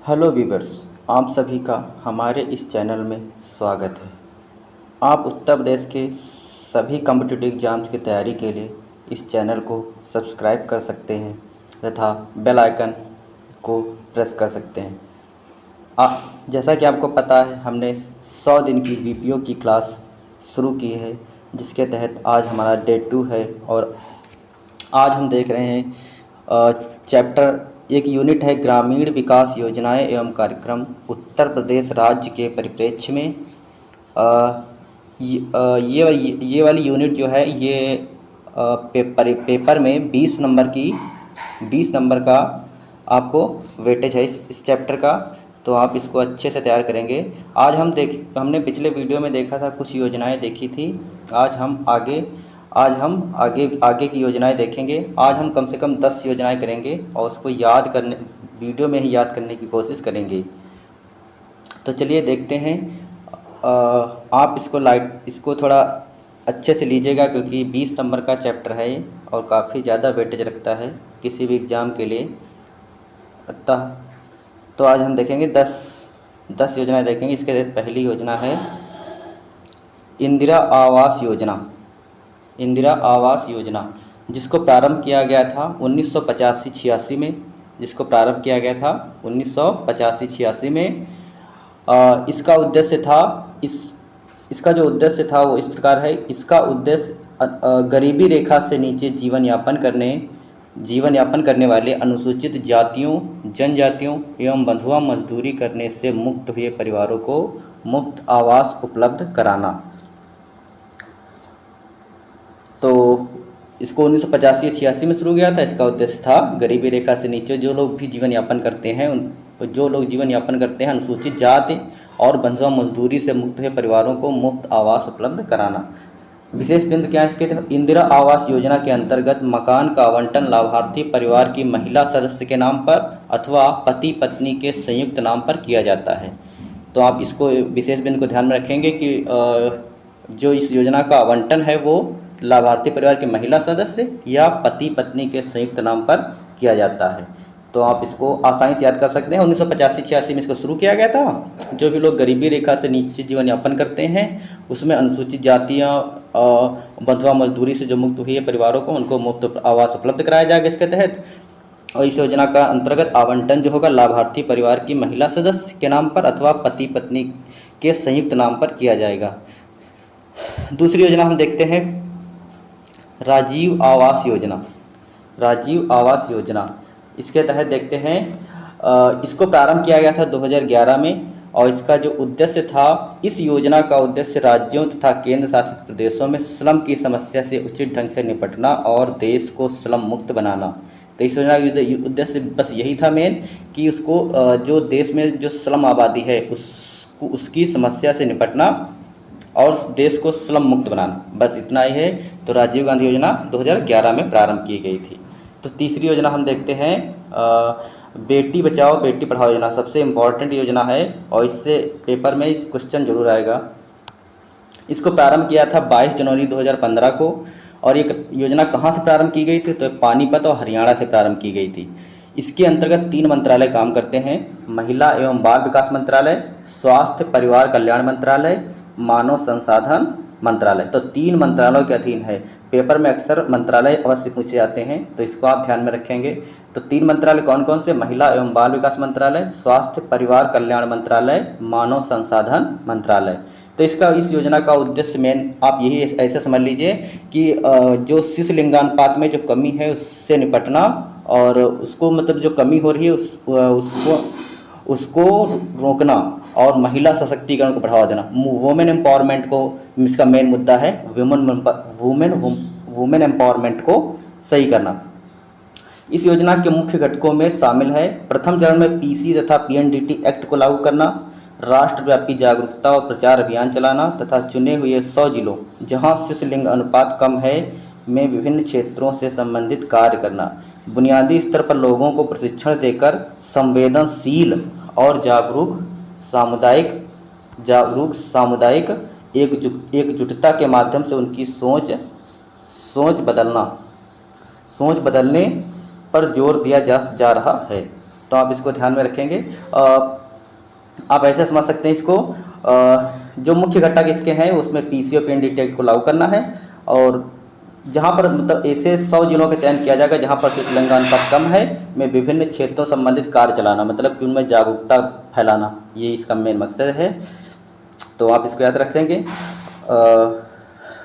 Hello viewers, आप सभी का हमारे इस चैनल में स्वागत है। आप उत्तर प्रदेश के सभी कॉम्पिटिटिव एग्ज़ाम्स की तैयारी के लिए इस चैनल को सब्सक्राइब कर सकते हैं तथा बेल आइकन को प्रेस कर सकते हैं। जैसा कि आपको पता है, हमने 100 दिन की वीपीओ की क्लास शुरू की है, जिसके तहत आज हमारा डे 2 है और आज हम देख रहे हैं चैप्टर एक यूनिट है ग्रामीण विकास योजनाएं एवं कार्यक्रम उत्तर प्रदेश राज्य के परिप्रेक्ष्य में। ये वाली यूनिट जो है ये पेपर में 20 नंबर का आपको वेटेज है इस चैप्टर का, तो आप इसको अच्छे से तैयार करेंगे। हमने पिछले वीडियो में देखा था, कुछ योजनाएं देखी थी। आज हम आगे की योजनाएं देखेंगे। आज हम कम से कम 10 योजनाएं करेंगे और उसको वीडियो में ही याद करने की कोशिश करेंगे। तो चलिए देखते हैं। आप इसको थोड़ा अच्छे से लीजिएगा, क्योंकि 20 नंबर का चैप्टर है और काफ़ी ज़्यादा वेटेज रखता है किसी भी एग्ज़ाम के लिए। अतः तो आज हम देखेंगे 10 योजनाएं देखेंगे। इसके तहत पहली योजना है इंदिरा आवास योजना, जिसको प्रारंभ किया गया था 1985-86 में। इसका उद्देश्य था इसका जो उद्देश्य था वो इस प्रकार है। इसका उद्देश्य गरीबी रेखा से नीचे जीवन यापन करने वाले अनुसूचित जातियों, जनजातियों एवं बंधुआ मजदूरी करने से मुक्त हुए परिवारों को मुफ्त आवास उपलब्ध कराना। तो इसको 1985-86 में शुरू किया था। इसका उद्देश्य था गरीबी रेखा से नीचे जो लोग जीवन यापन करते हैं अनुसूचित जाति और बंधुआ मजदूरी से मुक्त हुए परिवारों को मुफ्त आवास उपलब्ध कराना। विशेष बिंदु क्या है इसके? इंदिरा आवास योजना के अंतर्गत मकान का आवंटन लाभार्थी परिवार की महिला सदस्य के नाम पर अथवा पति पत्नी के संयुक्त नाम पर किया जाता है। तो आप इसको विशेष बिंदु को ध्यान में रखेंगे कि जो इस योजना का आवंटन है वो लाभार्थी परिवार के महिला सदस्य या पति पत्नी के संयुक्त नाम पर किया जाता है। तो आप इसको आसानी से याद कर सकते हैं। 1985-86 में इसको शुरू किया गया था। जो भी लोग गरीबी रेखा से नीचे जीवन यापन करते हैं, उसमें अनुसूचित जातियाँ, बंधुआ मजदूरी से जो मुक्त हुई है परिवारों को, उनको मुफ्त आवास उपलब्ध कराया जाएगा इसके तहत। और इस योजना का अंतर्गत आवंटन जो होगा लाभार्थी परिवार की महिला सदस्य के नाम पर अथवा पति पत्नी के संयुक्त नाम पर किया जाएगा। दूसरी योजना हम देखते हैं राजीव आवास योजना। इसके तहत देखते हैं, इसको प्रारंभ किया गया था 2011 में और इसका जो उद्देश्य था, इस योजना का उद्देश्य राज्यों तथा केंद्र शासित प्रदेशों में स्लम की समस्या से उचित ढंग से निपटना और देश को स्लम मुक्त बनाना। तो इस योजना का उद्देश्य बस यही था मेन, कि उसको जो देश में जो स्लम आबादी है उसकी समस्या से निपटना और देश को स्लम मुक्त बनाना, बस इतना ही है। तो राजीव गांधी योजना 2011 में प्रारंभ की गई थी। तो तीसरी योजना हम देखते हैं बेटी बचाओ बेटी पढ़ाओ योजना। सबसे इम्पॉर्टेंट योजना है और इससे पेपर में क्वेश्चन जरूर आएगा। इसको प्रारंभ किया था 22 जनवरी 2015 को और ये योजना कहाँ से प्रारंभ की गई थी? तो पानीपत और हरियाणा से प्रारंभ की गई थी। इसके अंतर्गत 3 मंत्रालय काम करते हैं: महिला एवं बाल विकास मंत्रालय, स्वास्थ्य परिवार कल्याण मंत्रालय, मानव संसाधन मंत्रालय। तो 3 मंत्रालयों के अधीन है। पेपर में अक्सर मंत्रालय अवश्य पूछे जाते हैं, तो इसको आप ध्यान में रखेंगे। तो 3 मंत्रालय कौन कौन से? महिला एवं बाल विकास मंत्रालय, स्वास्थ्य परिवार कल्याण मंत्रालय, मानव संसाधन मंत्रालय। तो इस योजना का उद्देश्य मेन आप यही ऐसे समझ लीजिए कि जो शिशु लिंगानुपात में जो कमी है उससे निपटना और उसको मतलब जो कमी हो रही है उसको रोकना और महिला सशक्तिकरण को बढ़ावा देना। वुमेन एम्पावरमेंट को इसका मेन मुद्दा है, वुमेन एम्पावरमेंट को सही करना। इस योजना के मुख्य घटकों में शामिल है: प्रथम चरण में पीसी तथा पीएनडीटी एक्ट को लागू करना, राष्ट्रव्यापी जागरूकता और प्रचार अभियान चलाना तथा चुने हुए 100 जिलों जहां शिशु लिंग अनुपात कम है में विभिन्न क्षेत्रों से संबंधित कार्य करना, बुनियादी स्तर पर लोगों को प्रशिक्षण देकर संवेदनशील और जागरूक सामुदायिक एकजुटता के माध्यम से उनकी सोच बदलने पर जोर दिया जा रहा है। तो आप इसको ध्यान में रखेंगे। आप ऐसे समझ सकते हैं इसको, जो मुख्य घटक इसके हैं उसमें पीसीओ पीएनडीटी एक्ट को लागू करना है, और जहाँ पर मतलब ऐसे 100 जिलों का चयन किया जाएगा जहाँ पर शिशु लिंगानुपात कम है, में विभिन्न क्षेत्रों संबंधित कार्य चलाना, मतलब कि उनमें जागरूकता फैलाना, ये इसका मेन मकसद है। तो आप इसको याद रखेंगे।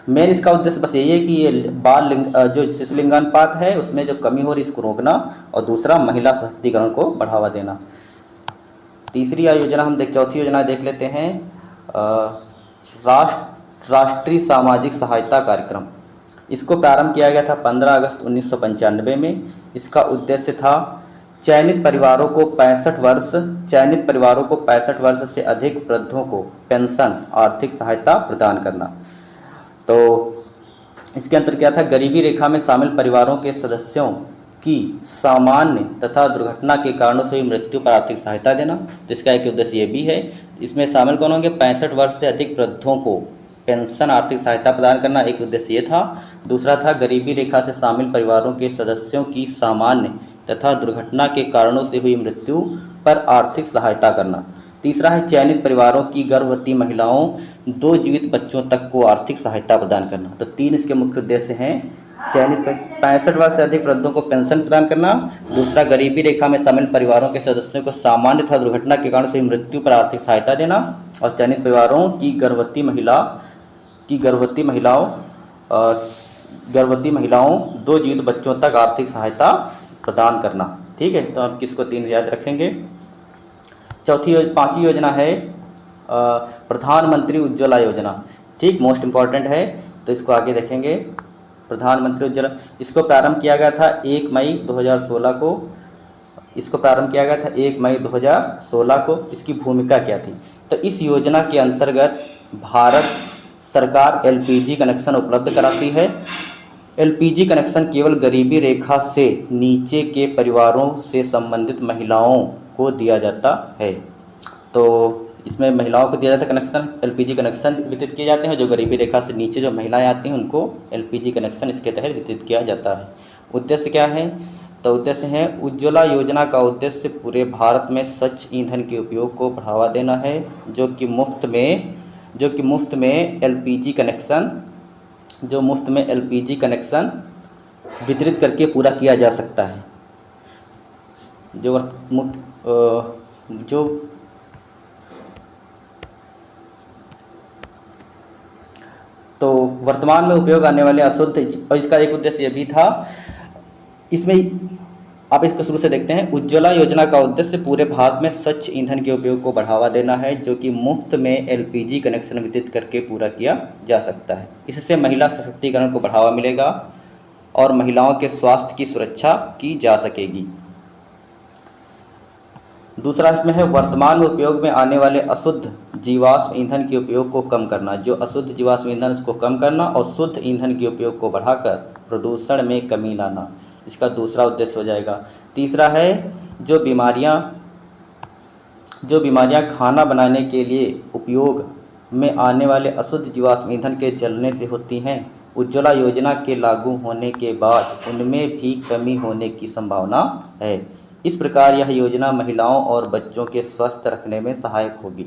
मेन इसका उद्देश्य बस यही है कि ये जो शिशु लिंगानुपात है उसमें जो कमी हो रही है इसको रोकना, और दूसरा महिला सशक्तिकरण को बढ़ावा देना। तीसरी योजना हम चौथी योजना देख लेते हैं, राष्ट्रीय सामाजिक सहायता कार्यक्रम। इसको प्रारंभ किया गया था 15 अगस्त 1995 में। इसका उद्देश्य था चयनित परिवारों को 65 वर्ष से अधिक वृद्धों को पेंशन आर्थिक सहायता प्रदान करना। तो इसके अंतर्गत क्या था, गरीबी रेखा में शामिल परिवारों के सदस्यों की सामान्य तथा दुर्घटना के कारणों से हुई मृत्यु पर आर्थिक सहायता देना। तो इसका एक उद्देश्य ये भी है। इसमें शामिल कौन होंगे, 65 वर्ष से अधिक वृद्धों को पेंशन आर्थिक सहायता प्रदान करना, एक उद्देश्य ये था। दूसरा था गरीबी रेखा से शामिल परिवारों के सदस्यों की सामान्य तथा दुर्घटना के कारणों से हुई मृत्यु पर आर्थिक सहायता करना। तीसरा है चयनित परिवारों की गर्भवती महिलाओं 2 जीवित बच्चों तक को आर्थिक सहायता प्रदान करना। तो 3 इसके मुख्य उद्देश्य हैं, चयनित 65 वर्ष से अधिक वृद्धों को पेंशन प्रदान करना, दूसरा गरीबी रेखा में शामिल परिवारों के सदस्यों को सामान्य तथा दुर्घटना के कारण से हुई मृत्यु पर आर्थिक सहायता देना, और चयनित परिवारों की गर्भवती महिलाओं 2 जीवित बच्चों तक आर्थिक सहायता प्रदान करना। ठीक है, तो आप किसको 3 याद रखेंगे। पांचवी योजना है प्रधानमंत्री उज्ज्वला योजना। ठीक, मोस्ट इम्पॉर्टेंट है, तो इसको आगे देखेंगे। प्रधानमंत्री उज्ज्वला, इसको प्रारंभ किया गया था 1 मई 2016 को। इसको प्रारंभ किया गया था 1 मई 2016 को। इसकी भूमिका क्या थी, तो इस योजना के अंतर्गत भारत सरकार एलपीजी कनेक्शन उपलब्ध कराती है। एलपीजी कनेक्शन केवल गरीबी रेखा से नीचे के परिवारों से संबंधित महिलाओं को दिया जाता है। तो इसमें महिलाओं को दिया जाता है कनेक्शन, एलपीजी कनेक्शन वितरित किए जाते हैं। जो गरीबी रेखा से नीचे जो महिलाएं आती हैं उनको एलपीजी कनेक्शन इसके तहत वितरित किया जाता है। उद्देश्य क्या है, तो उद्देश्य है उज्ज्वला योजना का उद्देश्य पूरे भारत में स्वच्छ ईंधन के उपयोग को बढ़ावा देना है, जो कि मुफ्त में एलपीजी कनेक्शन वितरित करके पूरा किया जा सकता है। तो वर्तमान में उपयोग आने वाले अशुद्ध, और इसका एक उद्देश्य यह भी था, इसमें आप इसको शुरू से देखते हैं। उज्ज्वला योजना का उद्देश्य पूरे भारत में स्वच्छ ईंधन के उपयोग को बढ़ावा देना है, जो कि मुफ्त में एलपीजी कनेक्शन वितरित करके पूरा किया जा सकता है। इससे महिला सशक्तिकरण को बढ़ावा मिलेगा और महिलाओं के स्वास्थ्य की सुरक्षा की जा सकेगी। दूसरा इसमें है वर्तमान में उपयोग में आने वाले अशुद्ध जीवाश्म ईंधन के उपयोग को कम करना। जो अशुद्ध जीवाश्म ईंधन उसको कम करना और शुद्ध ईंधन के उपयोग को बढ़ाकर प्रदूषण में कमी लाना, इसका दूसरा उद्देश्य हो जाएगा। तीसरा है जो बीमारियां खाना बनाने के लिए उपयोग में आने वाले अशुद्ध जीवाश्म ईंधन के जलने से होती हैं, उज्ज्वला योजना के लागू होने के बाद उनमें भी कमी होने की संभावना है। इस प्रकार यह योजना महिलाओं और बच्चों के स्वस्थ रखने में सहायक होगी।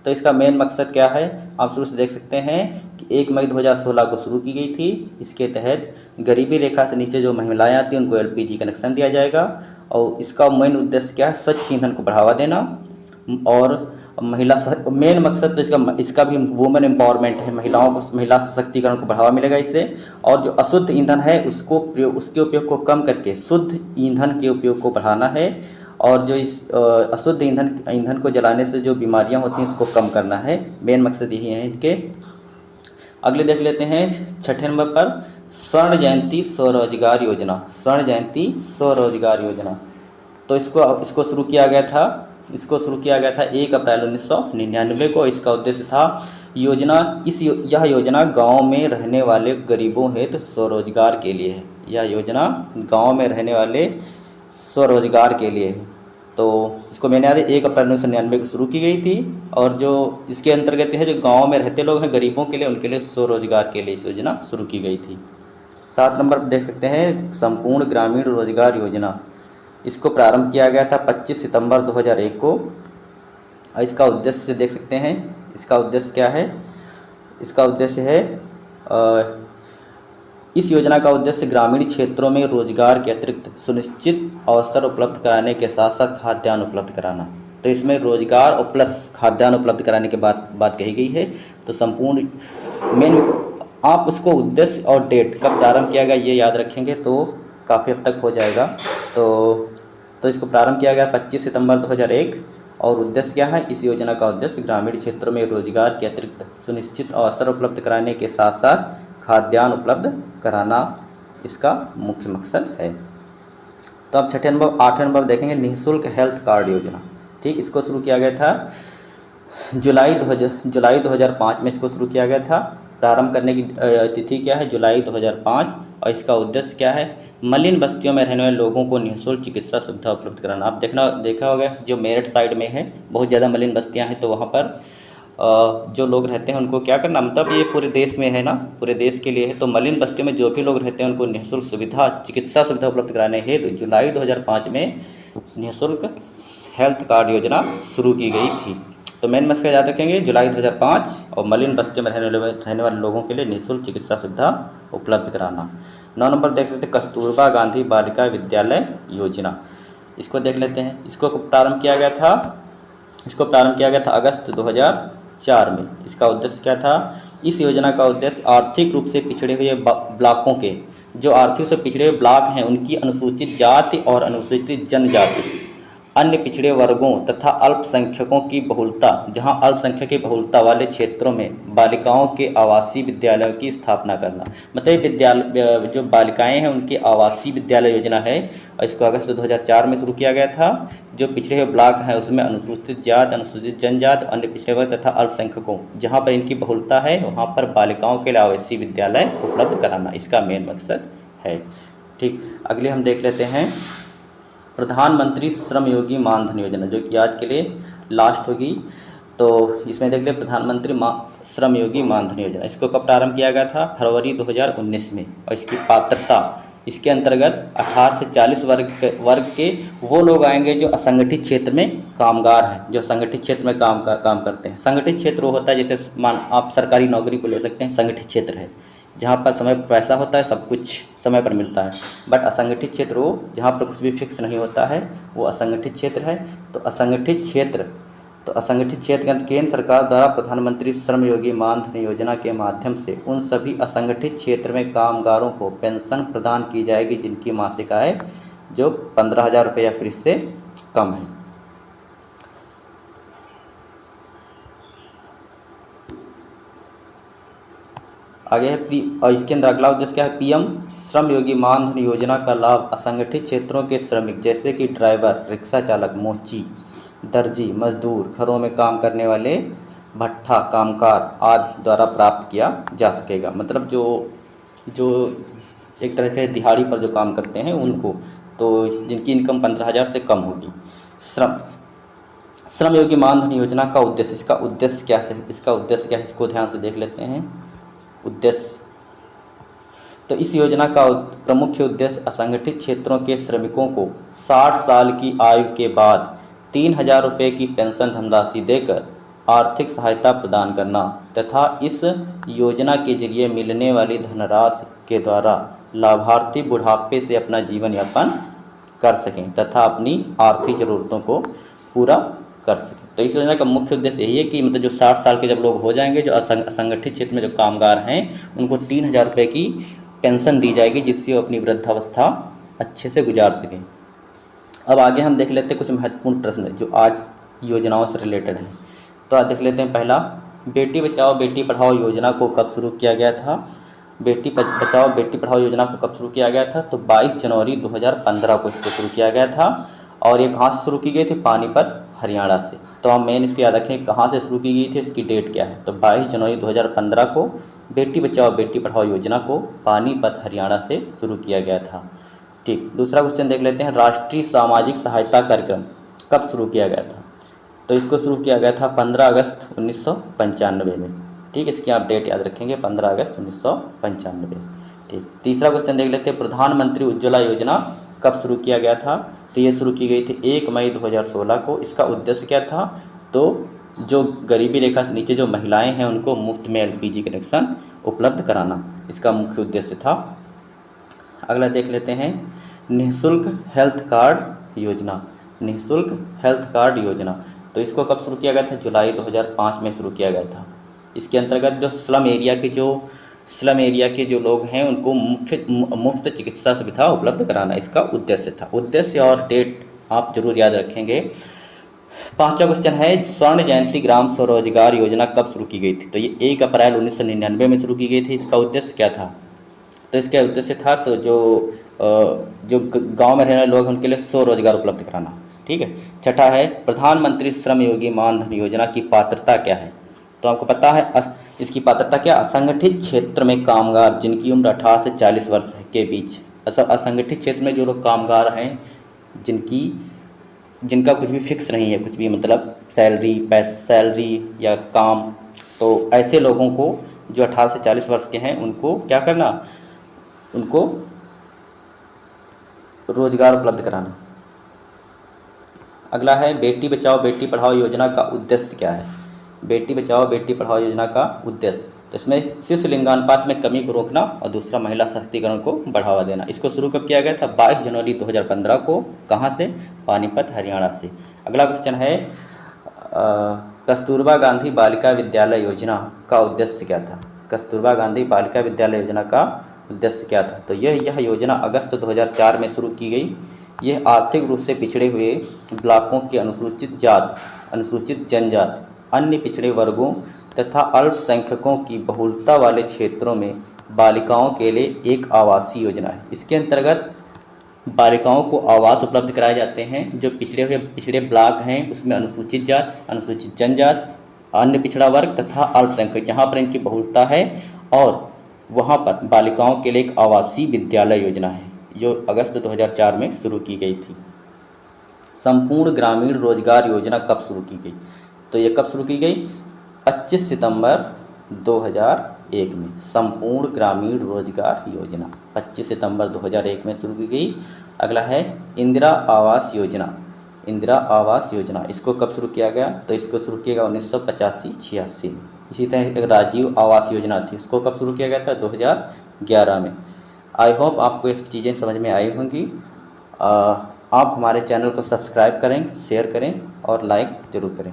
तो इसका मेन मकसद क्या है, आप शुरू से देख सकते हैं कि 1 मई 2016 को शुरू की गई थी। इसके तहत गरीबी रेखा से नीचे जो महिलाएं आती हैं उनको एलपीजी कनेक्शन दिया जाएगा, और इसका मेन उद्देश्य क्या है, स्वच्छ ईंधन को बढ़ावा देना, और मेन मकसद तो इसका भी वुमेन एम्पावरमेंट है, महिला सशक्तिकरण को बढ़ावा मिलेगा इससे। और जो अशुद्ध ईंधन है उसके उपयोग को कम करके शुद्ध ईंधन के उपयोग को बढ़ाना है, और जो इस अशुद्ध ईंधन को जलाने से जो बीमारियां होती हैं उसको कम करना है। मेन मकसद यही है इनके। अगले देख लेते हैं 6ठे नंबर पर स्वर्ण जयंती स्वरोजगार योजना। स्वर्ण जयंती स्वरोजगार योजना, तो इसको शुरू किया गया था 1 अप्रैल 1999 को। इसका उद्देश्य था यह योजना गाँव में रहने वाले गरीबों हेतु स्वरोजगार के लिए है। यह योजना गाँव में रहने वाले स्वरोजगार के लिए है। तो इसको मैंने 1 अप्रैल 1999 को शुरू की गई थी, और जो इसके अंतर्गत है जो गाँव में रहते लोग हैं गरीबों के लिए, उनके लिए स्वरोजगार के लिए इस योजना शुरू की गई थी। 7 नंबर पर देख सकते हैं संपूर्ण ग्रामीण रोजगार योजना। इसको प्रारंभ किया गया था 25 सितंबर 2001 को। और इसका उद्देश्य देख सकते हैं, इसका उद्देश्य क्या है। इसका उद्देश्य है इस योजना का उद्देश्य ग्रामीण क्षेत्रों में रोजगार के अतिरिक्त सुनिश्चित अवसर उपलब्ध कराने के साथ साथ खाद्यान्न उपलब्ध कराना। तो इसमें रोजगार और प्लस खाद्यान्न उपलब्ध कराने के बात कही गई है। तो संपूर्ण मेन आप उसको उद्देश्य और डेट कब प्रारंभ किया गया ये याद रखेंगे तो काफ़ी हद तक हो जाएगा। तो इसको प्रारंभ किया गया 25 सितंबर 2001 और उद्देश्य क्या है। इस योजना का उद्देश्य ग्रामीण क्षेत्रों में रोजगार के अतिरिक्त सुनिश्चित अवसर उपलब्ध कराने के साथ साथ खाद्यान्न उपलब्ध कराना इसका मुख्य मकसद है। तो अब 8वें नंबर देखेंगे निःशुल्क हेल्थ कार्ड योजना। ठीक, इसको शुरू किया गया था जुलाई 2005 में इसको शुरू किया गया था। प्रारंभ करने की तिथि क्या है, जुलाई 2005। और इसका उद्देश्य क्या है, मलिन बस्तियों में रहने वाले लोगों को निःशुल्क चिकित्सा सुविधा उपलब्ध कराना। आप देखा होगा जो मेरठ साइड में है बहुत ज़्यादा मलिन बस्तियां हैं, तो वहाँ पर जो लोग रहते हैं उनको क्या करना, मतलब ये पूरे देश में है ना, पूरे देश के लिए है। तो मलिन बस्तियों में जो भी लोग रहते हैं उनको निःशुल्क चिकित्सा सुविधा उपलब्ध कराने हेतु जुलाई 2005 में निःशुल्क हेल्थ कार्ड योजना शुरू की गई थी। तो मेन मकसद याद रखेंगे जुलाई 2005 और मलिन बस्तियों में रहने वाले लोगों के लिए निःशुल्क चिकित्सा सुविधा उपलब्ध कराना। 9 नंबर देख लेते हैं कस्तूरबा गांधी बालिका विद्यालय योजना। इसको देख लेते हैं। इसको प्रारंभ किया गया था अगस्त 2004 में। इसका उद्देश्य क्या था, इस योजना का उद्देश्य आर्थिक रूप से पिछड़े हुए ब्लॉकों के जो आर्थिक से पिछड़े हुए ब्लॉक हैं उनकी अनुसूचित जाति और अनुसूचित जनजाति अन्य पिछड़े वर्गों तथा अल्पसंख्यकों की बहुलता, जहां अल्पसंख्यक की बहुलता वाले क्षेत्रों में बालिकाओं के आवासीय विद्यालयों की स्थापना करना। मतलब विद्यालय जो बालिकाएं हैं उनकी आवासीय विद्यालय योजना है और इसको अगस्त 2004 में शुरू किया गया था। जो पिछड़े हुए ब्लॉक हैं उसमें अनुसूचित जाति, अनुसूचित जनजाति, अन्य पिछड़े वर्ग तथा अल्पसंख्यकों जहाँ पर इनकी बहुलता है वहाँ पर बालिकाओं के लिए आवासीय विद्यालय उपलब्ध कराना इसका मेन मकसद है। ठीक, अगले हम देख लेते हैं प्रधानमंत्री श्रम योगी मानधन योजना, जो कि आज के लिए लास्ट होगी। तो इसमें देख ले प्रधानमंत्री श्रम योगी मानधन योजना। इसको कब प्रारंभ किया गया था, फरवरी 2019 में। और इसकी पात्रता, इसके अंतर्गत 18 से 40 वर्ग के वो लोग आएंगे जो असंगठित क्षेत्र में कामगार हैं, जो संगठित क्षेत्र में काम करते हैं। संगठित क्षेत्र वो होता है जैसे आप सरकारी नौकरी को ले सकते हैं, संगठित क्षेत्र है जहाँ पर समय पर पैसा होता है, सब कुछ समय पर मिलता है। बट असंगठित क्षेत्र वो जहाँ पर कुछ भी फिक्स नहीं होता है, वो असंगठित क्षेत्र है। तो असंगठित क्षेत्र के अंतर्गत केंद्र सरकार द्वारा प्रधानमंत्री श्रम योगी मानधन योजना के माध्यम से उन सभी असंगठित क्षेत्र में कामगारों को पेंशन प्रदान की जाएगी जिनकी मासिक आय जो 15,000 रुपये या फिर इससे कम है। आगे है और इसके अंदर अगला उद्देश्य क्या है, पीएम श्रम योगी मानधन योजना का लाभ असंगठित क्षेत्रों के श्रमिक जैसे कि ड्राइवर, रिक्शा चालक, मोची, दर्जी, मजदूर, घरों में काम करने वाले, भट्ठा कामगार आदि द्वारा प्राप्त किया जा सकेगा। मतलब जो एक तरह से दिहाड़ी पर जो काम करते हैं उनको, तो जिनकी इनकम 15,000 से कम होगी। श्रम योगी मानधन योजना का उद्देश्य, इसका उद्देश्य क्या है इसको ध्यान से देख लेते हैं। उद्देश्य, तो इस योजना का प्रमुख उद्देश्य असंगठित क्षेत्रों के श्रमिकों को 60 साल की आयु के बाद 3,000 रुपये की पेंशन धनराशि देकर आर्थिक सहायता प्रदान करना तथा इस योजना के जरिए मिलने वाली धनराशि के द्वारा लाभार्थी बुढ़ापे से अपना जीवन यापन कर सकें तथा अपनी आर्थिक ज़रूरतों को पूरा कर सकें। तो इस योजना का मुख्य उद्देश्य यही है कि मतलब जो 60 साल के जब लोग हो जाएंगे, जो असंगठित क्षेत्र में जो कामगार हैं उनको 3,000 रुपये की पेंशन दी जाएगी जिससे वो अपनी वृद्धावस्था अच्छे से गुजार सकें। अब आगे हम देख लेते हैं कुछ महत्वपूर्ण प्रश्न जो आज योजनाओं से रिलेटेड हैं। तो आज देख लेते हैं पहला, बेटी बचाओ बेटी पढ़ाओ योजना को कब शुरू किया गया था। बेटी बचाओ बेटी पढ़ाओ योजना को कब शुरू किया गया था, तो 22 जनवरी 2015 को इसको शुरू किया गया था। और ये कहाँ से शुरू की गई थी, पानीपत हरियाणा से। तो हम मेन इसको याद रखें कहाँ से शुरू की गई थी, इसकी डेट क्या है। तो 22 जनवरी 2015 को बेटी बचाओ बेटी पढ़ाओ योजना को पानीपत हरियाणा से शुरू किया गया था। ठीक, दूसरा क्वेश्चन देख लेते हैं, राष्ट्रीय सामाजिक सहायता कार्यक्रम कब शुरू किया गया था। तो इसको शुरू किया गया था 15 अगस्त 1995 में। ठीक, इसकी आप डेट याद रखेंगे, 15 अगस्त 1995। ठीक, तीसरा क्वेश्चन देख लेते हैं, प्रधानमंत्री उज्ज्वला योजना कब शुरू किया गया था? तो ये शुरू की गई थी 1 मई 2016 को। इसका उद्देश्य क्या था? तो जो गरीबी रेखा से नीचे जो महिलाएं हैं उनको मुफ्त में एलपीजी कनेक्शन उपलब्ध कराना इसका मुख्य उद्देश्य था। अगला देख लेते हैं, निःशुल्क हेल्थ कार्ड योजना। निःशुल्क हेल्थ कार्ड योजना, तो इसको कब शुरू किया गया था? जुलाई 2005 में शुरू किया गया था। इसके अंतर्गत जो स्लम एरिया के जो लोग हैं उनको मुफ्त चिकित्सा सुविधा उपलब्ध कराना इसका उद्देश्य था। उद्देश्य और डेट आप जरूर याद रखेंगे। 5वां क्वेश्चन है, स्वर्ण जयंती ग्राम स्वरोजगार योजना कब शुरू की गई थी? तो ये 1 अप्रैल 1999 में शुरू की गई थी। इसका उद्देश्य क्या था? तो इसका उद्देश्य था तो जो गांव में रहने वाले लोग हैं उनके लिए स्वरोजगार उपलब्ध कराना। ठीक है। छठा है, प्रधानमंत्री श्रम योगी मानधन योजना की पात्रता क्या है? तो आपको पता है इसकी पात्रता क्या? असंगठित क्षेत्र में कामगार जिनकी उम्र 18 से 40 वर्ष के बीच, असंगठित क्षेत्र में जो लोग कामगार हैं जिनका कुछ भी फिक्स नहीं है, कुछ भी मतलब सैलरी या काम, तो ऐसे लोगों को जो 18 से 40 वर्ष के हैं उनको क्या करना? उनको रोजगार उपलब्ध कराना। अगला है, बेटी बचाओ बेटी पढ़ाओ योजना का उद्देश्य क्या है? बेटी बचाओ बेटी पढ़ाओ योजना का उद्देश्य, तो इसमें शिशु लिंगानुपात में कमी को रोकना और दूसरा महिला सशक्तिकरण को बढ़ावा देना। इसको शुरू कब किया गया था? 22 जनवरी 2015 को। कहाँ से? पानीपत, हरियाणा से। अगला क्वेश्चन है, कस्तूरबा गांधी बालिका विद्यालय योजना का उद्देश्य क्या था? कस्तूरबा गांधी बालिका विद्यालय योजना का उद्देश्य क्या था? तो यह योजना अगस्त 2004 में शुरू की गई। यह आर्थिक रूप से पिछड़े हुए ब्लॉकों के अनुसूचित जात, अनुसूचित जनजाति, अन्य पिछड़े वर्गों तथा अल्पसंख्यकों की बहुलता वाले क्षेत्रों में बालिकाओं के लिए एक आवासीय योजना है। इसके अंतर्गत बालिकाओं को आवास उपलब्ध कराए जाते हैं। जो पिछड़े ब्लॉक हैं उसमें अनुसूचित जात, अनुसूचित जनजाति, अन्य पिछड़ा वर्ग तथा अल्पसंख्यक, जहाँ पर इनकी बहुलता है, और वहाँ पर बालिकाओं के लिए एक आवासीय विद्यालय योजना है जो अगस्त 2004 में शुरू की गई थी। संपूर्ण ग्रामीण रोजगार योजना कब शुरू की गई? तो ये कब शुरू की गई? 25 सितंबर 2001 में। संपूर्ण ग्रामीण रोजगार योजना 25 सितंबर 2001 में शुरू की गई। अगला है, इंदिरा आवास योजना। इंदिरा आवास योजना, इसको कब शुरू किया गया? तो इसको शुरू किया गया 1985-86 में। इसी तरह एक राजीव आवास योजना थी, इसको कब शुरू किया गया था? 2011 में। आई होप आपको ये चीज़ें समझ में आई होंगी। आप हमारे चैनल को सब्सक्राइब करें, शेयर करें और लाइक ज़रूर करें।